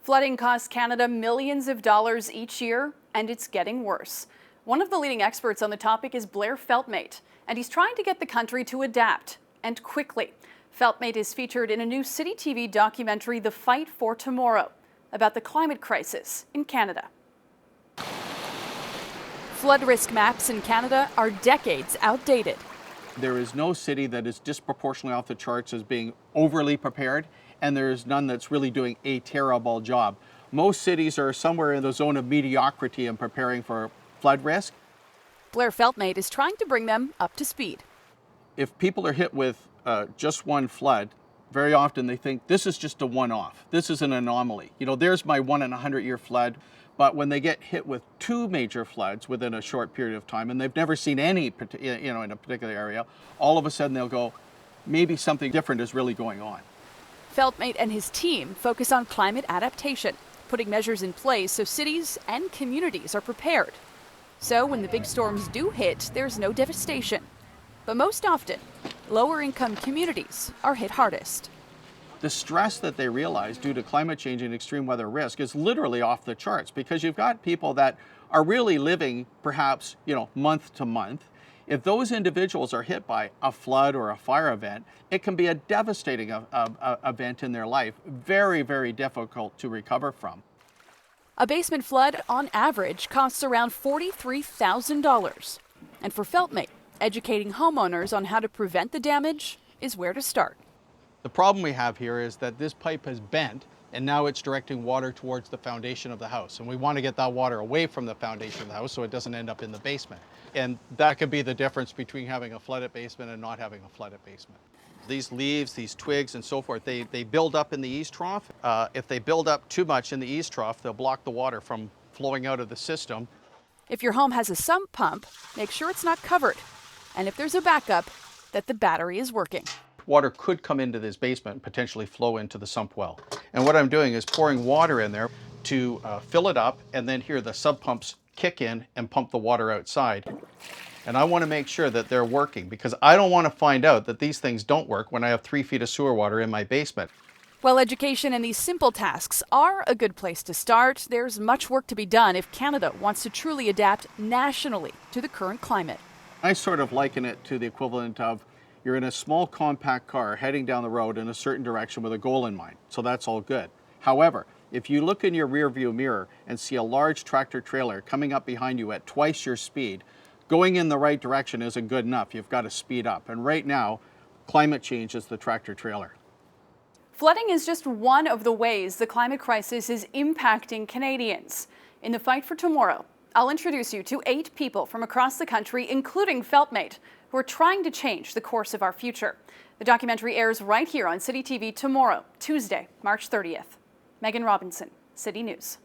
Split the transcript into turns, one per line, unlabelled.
Flooding costs Canada millions of dollars each year, and it's getting worse. One of the leading experts on the topic is Blair Feltmate, and he's trying to get the country to adapt, and quickly. Feltmate is featured in a new City TV documentary, The Fight for Tomorrow, about the climate crisis in Canada. Flood risk maps in Canada are decades outdated.
There is no city that is disproportionately off the charts as being overly prepared, and there is none that's really doing a terrible job. Most cities are somewhere in the zone of mediocrity in preparing for flood risk.
Blair Feltmate is trying to bring them up to speed.
If people are hit with just one flood, very often they think this is just a one-off. This is an anomaly. You know, there's my 1 in a 100-year flood. But when they get hit with two major floods within a short period of time, and they've never seen any, in a particular area, all of a sudden they'll go, maybe something different is really going on.
Feltmate and his team focus on climate adaptation, putting measures in place so cities and communities are prepared. So when the big storms do hit, there's no devastation. But most often, lower-income communities are hit hardest.
The stress that they realize due to climate change and extreme weather risk is literally off the charts, because you've got people that are really living perhaps, month to month. If those individuals are hit by a flood or a fire event, it can be a devastating event in their life, very, very difficult to recover from.
A basement flood, on average, costs around $43,000. And for Feltmate, educating homeowners on how to prevent the damage is where to start.
The problem we have here is that this pipe has bent, and now it's directing water towards the foundation of the house. And we want to get that water away from the foundation of the house so it doesn't end up in the basement. And that could be the difference between having a flooded basement and not having a flooded basement. These leaves, these twigs and so forth, they build up in the eaves trough. If they build up too much in the eaves trough, they'll block the water from flowing out of the system.
If your home has a sump pump, make sure it's not covered. And if there's a backup, that the battery is working.
Water could come into this basement and potentially flow into the sump well. And what I'm doing is pouring water in there to fill it up, and then here the sub pumps kick in and pump the water outside. And I want to make sure that they're working, because I don't want to find out that these things don't work when I have 3 feet of sewer water in my basement.
While education and these simple tasks are a good place to start, there's much work to be done if Canada wants to truly adapt nationally to the current climate.
I sort of liken it to the equivalent of you're in a small compact car heading down the road in a certain direction with a goal in mind. So that's all good. However, if you look in your rear view mirror and see a large tractor trailer coming up behind you at twice your speed, going in the right direction isn't good enough. You've got to speed up. And right now, climate change is the tractor trailer.
Flooding is just one of the ways the climate crisis is impacting Canadians. In the Fight for Tomorrow, I'll introduce you to 8 people from across the country, including Feltmate, who are trying to change the course of our future. The documentary airs right here on City TV tomorrow, Tuesday, March 30th. Megan Robinson, City News.